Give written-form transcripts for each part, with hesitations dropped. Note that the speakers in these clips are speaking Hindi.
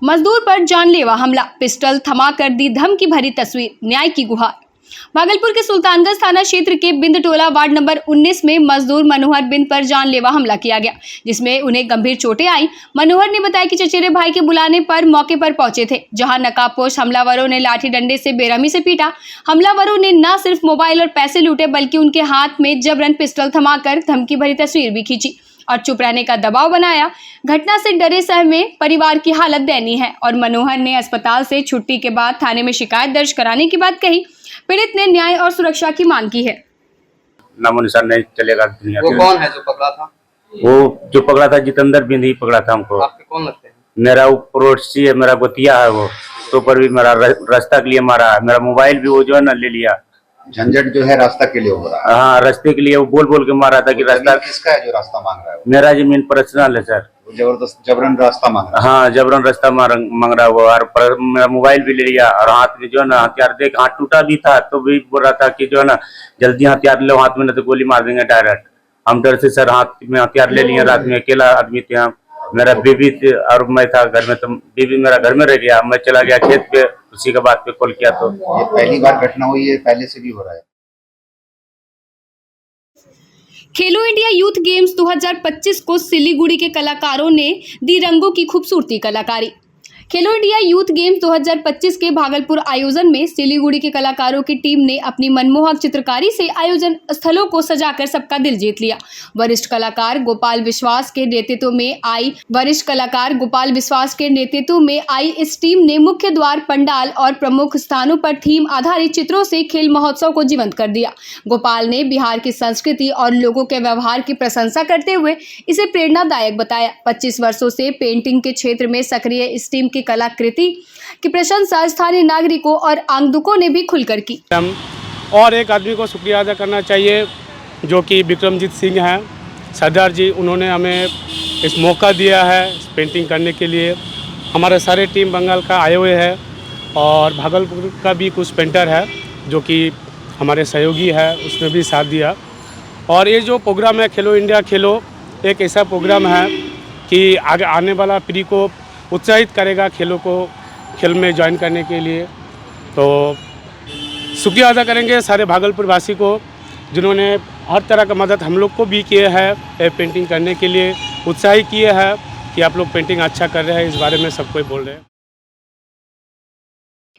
मजदूर पर जानलेवा हमला, पिस्टल थमाकर दी धमकी भरी तस्वीर, न्याय की गुहार। भागलपुर के सुल्तानगंज थाना क्षेत्र के बिंद टोला वार्ड नंबर 19 में मजदूर मनोहर बिंद पर जानलेवा हमला किया गया, जिसमें उन्हें गंभीर चोटें आई। मनोहर ने बताया कि चचेरे भाई के बुलाने पर मौके पर पहुंचे थे, जहां नकाबपोश हमलावरों ने लाठी डंडे से बेरहमी से पीटा। हमलावरों ने न सिर्फ मोबाइल और पैसे लूटे, बल्कि उनके हाथ में जबरन पिस्टल थमाकर धमकी भरी तस्वीर भी खींची और चुप रहने का दबाव बनाया। घटना से डरे सहमे परिवार की हालत दयनीय है और मनोहर ने अस्पताल से छुट्टी के बाद थाने में शिकायत दर्ज कराने की बात कही। पीड़ित ने न्याय और सुरक्षा की मांग की है। नामो निशान नहीं चलेगा दुनिया। वो कौन है जो पकड़ा था? वो जो पकड़ा था जितेंद्र बिंद ही पकड़ा था हमको। आपके कौन लगते हैं? मेरा वो पड़ोसी है, मेरा गोतिया है। वो तो पर भी मेरा रास्ता के लिए मारा, मेरा मोबाइल भी वो जो है ना ले लिया। झंझट जो है रास्ता के लिए हो रहा है। हाँ, रास्ते के लिए वो बोल बोल के मारा था कि रास्ता किसका है जो रास्ता मांग रहा है? मेरा जमीन पर्सनल है सर। जबरदस्त जबरन रास्ता मांग रहा है। हाँ, जबरन रास्ता मांग रहा वो, और मेरा मोबाइल भी ले लिया और हाथ में जो है ना हथियार देख, हाथ टूटा भी था तो भी बोल रहा था कि जो है ना जल्दी हथियार लो हाथ में, नहीं तो गोली मार देंगे डायरेक्ट। हम डर से सर हाथ में हथियार ले लिए। रात में अकेला आदमी थे हम, मेरा बीबी और मैं था घर में, तो बीबी मेरा घर में रह गया, मैं चला गया खेत पे। उसी के बाद पे कॉल किया। तो ये पहली बार घटना हुई है, पहले से भी हो रहा है? खेलो इंडिया यूथ गेम्स 2025 को सिलीगुड़ी के कलाकारों ने दी रंगों की खूबसूरती कलाकारी। खेलो इंडिया यूथ गेम्स 2025 के भागलपुर आयोजन में सिलीगुड़ी के कलाकारों की टीम ने अपनी मनमोहक चित्रकारी से आयोजन स्थलों को सजाकर सबका दिल जीत लिया। वरिष्ठ कलाकार गोपाल विश्वास के नेतृत्व में आई इस टीम ने मुख्य द्वार, पंडाल और प्रमुख स्थानों पर थीम आधारित चित्रों से खेल महोत्सव को जीवंत कर दिया। गोपाल ने बिहार की संस्कृति और लोगों के व्यवहार की प्रशंसा करते हुए इसे प्रेरणादायक बताया। 25 वर्षों से पेंटिंग के क्षेत्र में सक्रिय इस टीम की कलाकृति की प्रशंसा स्थानीय नागरिकों और आगंतुकों ने भी खुलकर की। और एक आदमी को शुक्रिया अदा करना चाहिए जो कि विक्रमजीत सिंह हैं, सरदार जी। उन्होंने हमें इस मौका दिया है इस पेंटिंग करने के लिए। हमारे सारे टीम बंगाल का आए हुए हैं और भागलपुर का भी कुछ पेंटर है जो कि हमारे सहयोगी है, उसने भी साथ दिया। और ये जो प्रोग्राम है खेलो इंडिया खेलो, एक ऐसा प्रोग्राम है कि आगे आने वाला पीढ़ी को उत्साहित करेगा खेल में ज्वाइन करने के लिए। तो शुक्रिया अदा करेंगे सारे भागलपुर वासी को जिन्होंने हर तरह का मदद हम लोग को भी किए हैं पेंटिंग करने के लिए, उत्साहित किए हैं कि आप लोग पेंटिंग अच्छा कर रहे हैं। इस बारे में सब कोई बोल रहे हैं।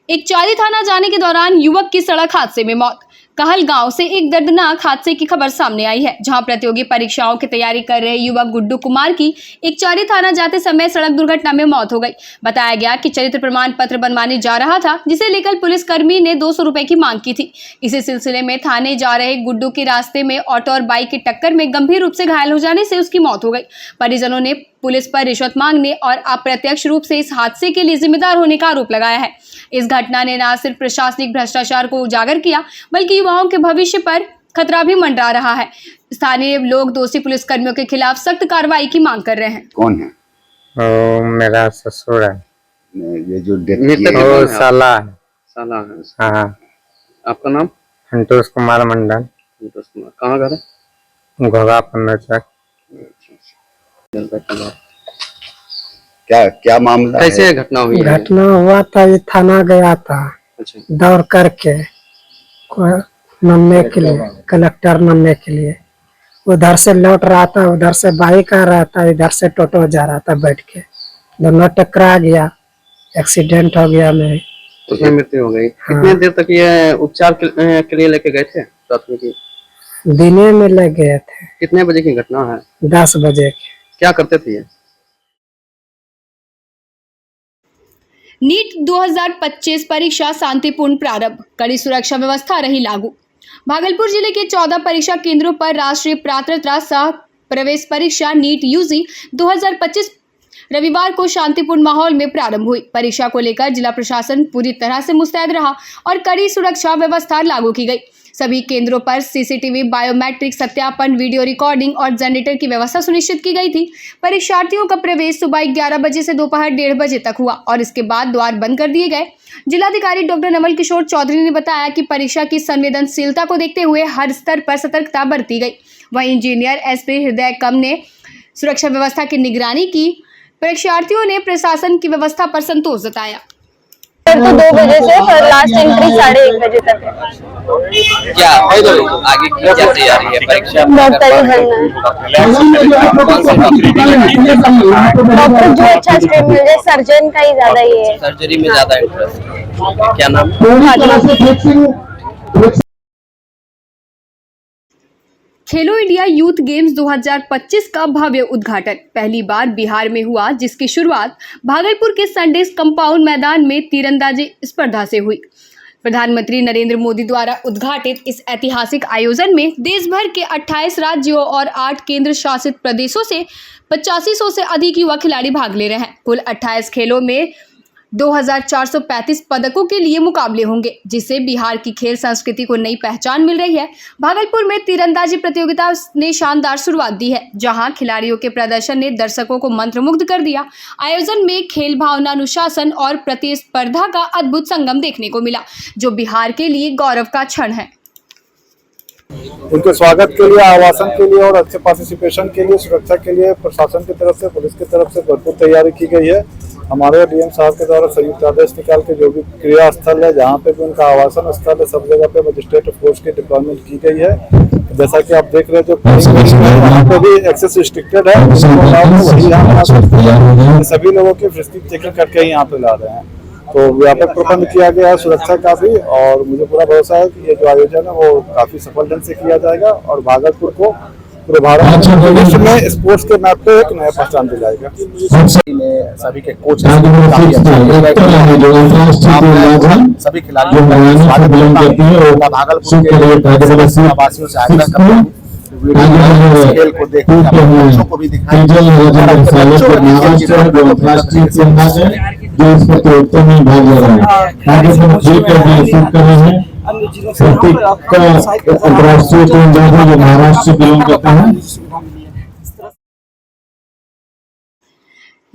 एक चारी थाना जाने के दौरान युवक की सड़क हादसे में मौत। कहलगांव से एक दर्दनाक हादसे की खबर सामने आई है, जहां प्रतियोगी परीक्षाओं की तैयारी कर रहे युवक गुड्डू कुमार की एक चारी थाना जाते समय सड़क दुर्घटना में मौत हो गई। बताया गया कि चरित्र प्रमाण पत्र बनवाने जा रहा था, जिसे लेकर पुलिसकर्मी ने 200 रुपए की मांग की थी। इसी सिलसिले में थाने जा रहे गुड्डू की रास्ते में ऑटो और बाइक की टक्कर में गंभीर रूप से घायल हो जाने से उसकी मौत हो गई। परिजनों ने पुलिस पर रिश्वत मांगने और अप्रत्यक्ष रूप से इस हादसे के लिए जिम्मेदार होने का आरोप लगाया है। इस घटना ने न सिर्फ प्रशासनिक भ्रष्टाचार को उजागर किया, बल्कि युवाओं के भविष्य पर खतरा भी मंडरा रहा है। स्थानीय लोग दोषी पुलिसकर्मियों के खिलाफ सख्त कार्रवाई की मांग कर रहे हैं। कौन है? मेरा ससुर है। ये जो साला है। साला है। हाँ। आपका नाम? संतोष कुमार मंडल। संतोष कुमार। कहाँ घर है? घोगा पंडरचक। क्या मामला कैसे है? घटना हुई? घटना हुआ था, ये थाना गया था। अच्छा। दौड़ करके नमने के लिए, कलेक्टर नमने के लिए। उधर से लौट रहा था, उधर से बाइक आ रहा था, इधर से टोटो जा रहा था बैठ के। दोनों टकरा गया, एक्सीडेंट हो गया मेरी। उसमें मृत्यु हो गई। हाँ। कितने देर तक ये उपचार के लिए लेके गए थे? प्राथमिक दिने में ले गए थे। कितने बजे की घटना है? 10 बजे के। क्या करते थे ये? नीट 2025 परीक्षा शांतिपूर्ण प्रारंभ, कड़ी सुरक्षा व्यवस्था रही लागू। भागलपुर जिले के 14 परीक्षा केंद्रों पर राष्ट्रीय पात्रता सह प्रवेश परीक्षा नीट यूजी 2025 रविवार को शांतिपूर्ण माहौल में प्रारंभ हुई। परीक्षा को लेकर जिला प्रशासन पूरी तरह से मुस्तैद रहा और कड़ी सुरक्षा व्यवस्था लागू की गई। सभी केंद्रों पर सीसीटीवी, बायोमेट्रिक सत्यापन, वीडियो रिकॉर्डिंग और जनरेटर की व्यवस्था सुनिश्चित की गई थी। परीक्षार्थियों का प्रवेश सुबह 11 बजे से दोपहर 1:30 बजे तक हुआ और इसके बाद द्वार बंद कर दिए गए। जिलाधिकारी डॉक्टर नवल किशोर चौधरी ने बताया कि परीक्षा की संवेदनशीलता को देखते हुए हर स्तर पर सतर्कता बरती गई। वहीं इंजीनियर एसपी हृदय कम ने सुरक्षा व्यवस्था की निगरानी की। परीक्षार्थियों ने प्रशासन की व्यवस्था पर संतोष जताया। तो 2 बजे से और लास्ट एंट्री 1:30 बजे तक है। क्या आगे की क्या तैयारी है परीक्षा? डॉक्टर ही बनना है। डॉक्टर जो अच्छा स्ट्रीम मिल जाए, सर्जन का ही ज्यादा ये है। सर्जरी में ज्यादा इंटरेस्ट है। क्या नाम? खेलो इंडिया यूथ गेम्स 2025 का भव्य उद्घाटन पहली बार बिहार में हुआ, जिसकी शुरुआत भागलपुर के संडेस कंपाउंड मैदान में तीरंदाजी स्पर्धा से हुई। प्रधानमंत्री नरेंद्र मोदी द्वारा उद्घाटित इस ऐतिहासिक आयोजन में देश भर के 28 राज्यों और 8 केंद्र शासित प्रदेशों से 8500 से अधिक युवा खिलाड़ी भाग ले रहे हैं। कुल 28 खेलों में 2435 पदकों के लिए मुकाबले होंगे, जिससे बिहार की खेल संस्कृति को नई पहचान मिल रही है। भागलपुर में तीरंदाजी प्रतियोगिता ने शानदार शुरुआत दी है, जहां खिलाड़ियों के प्रदर्शन ने दर्शकों को मंत्रमुग्ध कर दिया। आयोजन में खेल भावना, अनुशासन और प्रतिस्पर्धा का अद्भुत संगम देखने को मिला, जो बिहार के लिए गौरव का क्षण है। उनके स्वागत के लिए, आवासन के लिए और अच्छे पार्टिसिपेशन के लिए, सुरक्षा के लिए प्रशासन की तरफ से, पुलिस की तरफ से भरपूर तैयारी की गई है। हमारे डीएम साहब के द्वारा संयुक्त आदेश निकाल के जो भी क्रिया स्थल है, जहाँ पे भी उनका आवासन स्थल है, सब जगह पे मजिस्ट्रेट फोर्स की डिप्लॉयमेंट की गई है। जैसा कि आप देख रहे हैं, जो वहाँ पे भी एक्सेस रिस्ट्रिक्टेड है, सभी लोगों की विस्तृत चेकिंग करके ही यहाँ पे ला रहे हैं। तो व्यापक प्रबंध किया गया है सुरक्षा का भी, और मुझे पूरा भरोसा है कि ये जो आयोजन है वो काफी सफल ढंग से किया जाएगा और भागलपुर को पूरे भारत में स्पोर्ट्स के मैप पे एक नया पहचान दिलाएगा। सभी के कोच सभी खिलाड़ियों का स्वागत करता हूं। भागलपुर के वासियों से आग्रह करता हूं खेल को देखने, बच्चों को भी दिखाएं। जो इस प्रतियोगिता में भाग ले रहे हैं, आगे हम खेल कर रहे हैं। अंतर्राष्ट्रीय टीम जो महाराष्ट्र से बिलोंग करता है।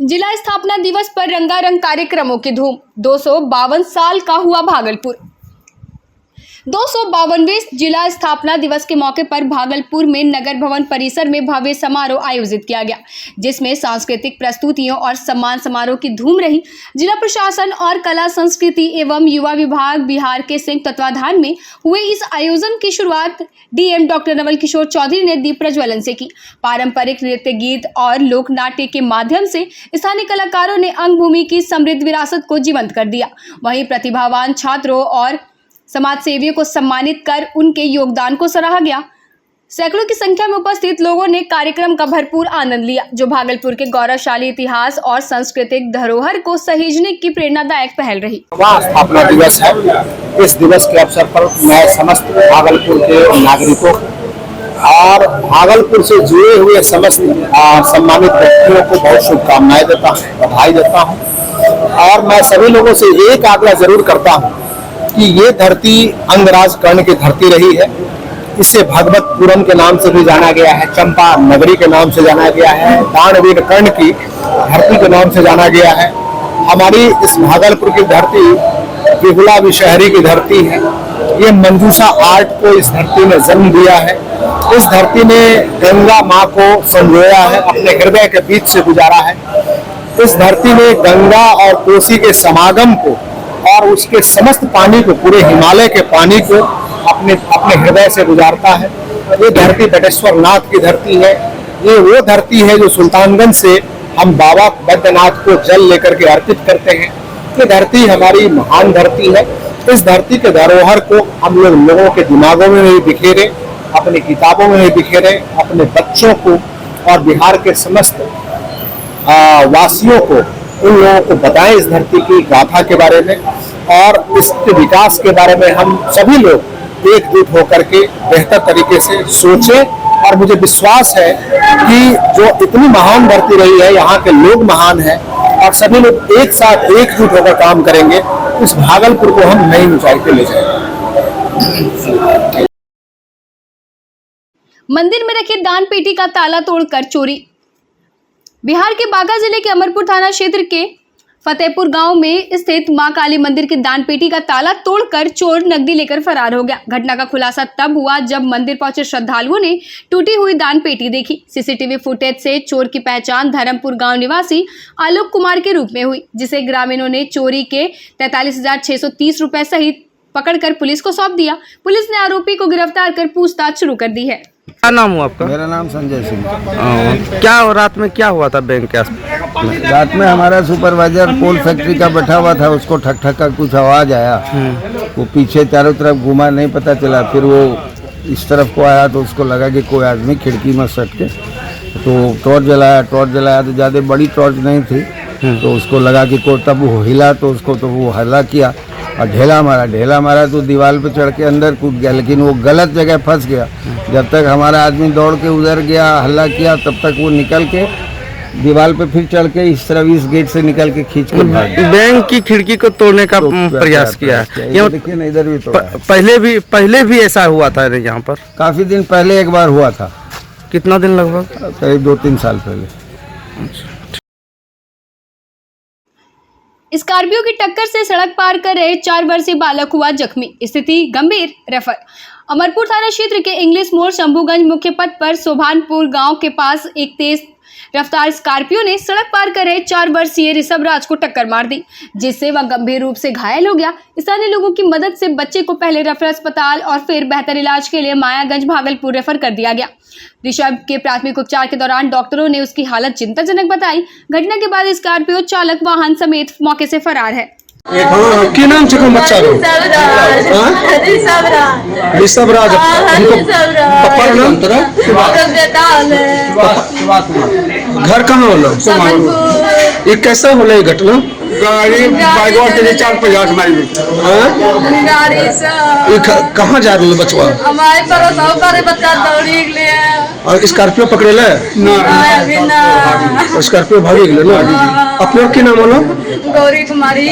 जिला स्थापना दिवस पर रंगारंग कार्यक्रमों की धूम। 252 साल का हुआ भागलपुर। 252वें जिला स्थापना दिवस के मौके पर भागलपुर में नगर भवन परिसर में भव्य समारोह आयोजित किया गया, जिसमें सांस्कृतिक प्रस्तुतियों और सम्मान समारोह की धूम रही। जिला प्रशासन और कला संस्कृति एवं युवा विभाग बिहार के संयुक्त तत्वाधान में हुए इस आयोजन की शुरुआत डीएम डॉक्टर नवल किशोर चौधरी ने दीप प्रज्वलन से की। पारंपरिक नृत्य, गीत और लोक नाट्य के माध्यम से स्थानीय कलाकारों ने अंगभूमि की समृद्ध विरासत को जीवंत कर दिया। वहीं प्रतिभावान छात्रों और समाज सेवियों को सम्मानित कर उनके योगदान को सराहा गया। सैकड़ों की संख्या में उपस्थित लोगों ने कार्यक्रम का भरपूर आनंद लिया, जो भागलपुर के गौरवशाली इतिहास और सांस्कृतिक धरोहर को सहेजने की प्रेरणादायक पहल रही। स्थापना दिवस है। इस दिवस के अवसर पर मैं समस्त भागलपुर के नागरिकों और भागलपुर से जुड़े हुए समस्त सम्मानित व्यक्तियों को बहुत शुभकामनाएं देता हूँ, बधाई देता हूँ। और मैं सभी लोगों से एक आग्रह जरूर करता हूँ कि ये धरती अंगराज कर्ण की धरती रही है। इसे भगवतपुरम के नाम से भी जाना गया है, चंपा नगरी के नाम से जाना गया है, दानवीर कर्ण की धरती के नाम से जाना गया है। हमारी इस भागलपुर की धरती बिहुला विषहरी की धरती है। ये मंजूषा आर्ट को इस धरती ने जन्म दिया है। इस धरती ने गंगा माँ को संजोया है, अपने हृदय के बीच से गुजारा है। इस धरती ने गंगा और कोसी के समागम को और उसके समस्त पानी को, पूरे हिमालय के पानी को अपने हृदय से गुजारता है। ये धरती बटेश्वर नाथ की धरती है। ये वो धरती है जो सुल्तानगंज से हम बाबा बैद्यनाथ को जल लेकर के अर्पित करते हैं। ये धरती हमारी महान धरती है। इस धरती के धरोहर को हम लोगों के दिमागों में नहीं बिखेरे, अपनी किताबों में नहीं बिखेरे, अपने बच्चों को और बिहार के समस्त वासियों को, उन लोगों को बताएं इस धरती की गाथा के बारे में और इसके विकास के बारे में हम सभी लोग एकजुट होकर के बेहतर तरीके से सोचें। और मुझे विश्वास है कि जो इतनी महान धरती रही है, यहाँ के लोग महान हैं और सभी लोग एक साथ एकजुट होकर काम करेंगे, इस भागलपुर को हम नई ऊंचाई पे ले जाएंगे। मंदिर में रखे दान पेटी का ताला तोड़कर चोरी। बिहार के बांका जिले के अमरपुर थाना क्षेत्र के फतेहपुर गांव में स्थित मां काली मंदिर की दान पेटी का ताला तोड़कर चोर नकदी लेकर फरार हो गया। घटना का खुलासा तब हुआ जब मंदिर पहुंचे श्रद्धालुओं ने टूटी हुई दान पेटी देखी। सीसीटीवी फुटेज से चोर की पहचान धर्मपुर गांव निवासी आलोक कुमार के रूप में हुई, जिसे ग्रामीणों ने चोरी के 43,630 रुपए सहित पकड़कर पुलिस को सौंप दिया। पुलिस ने आरोपी को गिरफ्तार कर पूछताछ शुरू कर दी है। क्या नाम हुआ आपका? मेरा नाम संजय सिंह। क्या रात में क्या हुआ था बैंक के आस? रात में हमारा सुपरवाइजर कोल फैक्ट्री का बैठा हुआ था, उसको ठक ठक का कुछ आवाज आया। वो पीछे चारों तरफ घुमा, नहीं पता चला। फिर वो इस तरफ को आया तो उसको लगा कि कोई आदमी खिड़की में सट के, तो टॉर्च जलाया तो ज़्यादा बड़ी टॉर्च नहीं थी, तो उसको लगा कि कोई, तब वो हिला तो उसको, तो वो हल्ला किया और ढेला मारा तो दीवार पे चढ़ के अंदर कूद गया, लेकिन वो गलत जगह फंस गया। जब तक हमारा आदमी दौड़ के उधर गया, हल्ला किया, तब तक वो निकल के दीवार पे फिर चढ़ के इस तरफ इस गेट से निकल के खींच के भाग गया। बैंक की खिड़की को तोड़ने का प्रयास किया है। देखिए ना, इधर भी तोड़ा है। पहले भी ऐसा हुआ था यहाँ पर? काफी दिन पहले एक बार हुआ था। कितना दिन लगभग? करीब 2-3 साल पहले। स्कॉर्पियो की टक्कर से सड़क पार कर रहे 4 वर्षीय बालक हुआ जख्मी, स्थिति गंभीर, रेफर। अमरपुर थाना क्षेत्र के इंग्लिश मोड़ शंभूगंज मुख्य पथ पर सोभानपुर गांव के पास एक तेज रफ्तार स्कॉर्पियो ने सड़क पार कर रहे 4 वर्षीय ऋषभ राज को टक्कर मार दी, जिससे वह गंभीर रूप से घायल हो गया। स्थानीय लोगों की मदद से बच्चे को पहले रेफर अस्पताल और फिर बेहतर इलाज के लिए मायागंज भागलपुर रेफर कर दिया गया। ऋषभ के प्राथमिक उपचार के दौरान डॉक्टरों ने उसकी हालत चिंताजनक बताई। घटना के बाद स्कॉर्पियो चालक वाहन समेत मौके से फरार है। की नाम से बच्चा ऋषभ राज, पापा का नाम तेरा? घर कहाँ होला? ये कैसा होला ये घटना? गाड़ी बाइक के 4-5 मारी। कहाँ जा रहे बचवा? हमारे पर बच्चा दौड़ी गए और स्कॉर्पियो पकड़े ले? स्कॉर्पियो भागी गए ना। अपने की नाम होला? गौरी कुमारी।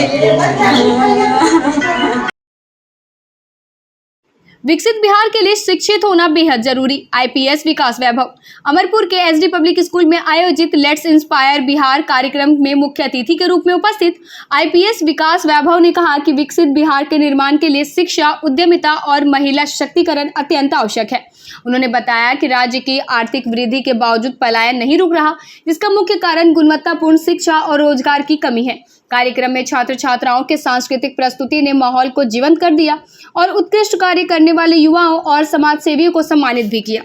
विकसित बिहार के लिए शिक्षित होना बेहद जरूरी, आईपीएस विकास वैभव। अमरपुर के एसडी पब्लिक स्कूल में आयोजित लेट्स इंस्पायर बिहार कार्यक्रम में मुख्य अतिथि के रूप में उपस्थित आईपीएस विकास वैभव ने कहा कि विकसित बिहार के निर्माण के लिए शिक्षा, उद्यमिता और महिला सशक्तिकरण अत्यंत आवश्यक है। उन्होंने बताया कि राज्य की आर्थिक वृद्धि के बावजूद पलायन नहीं रुक रहा, जिसका मुख्य कारण गुणवत्तापूर्ण शिक्षा और रोजगार की कमी है। कार्यक्रम में छात्र छात्राओं के सांस्कृतिक प्रस्तुति ने माहौल को जीवंत कर दिया और उत्कृष्ट कार्य करने वाले युवाओं और समाज सेवियों को सम्मानित भी किया।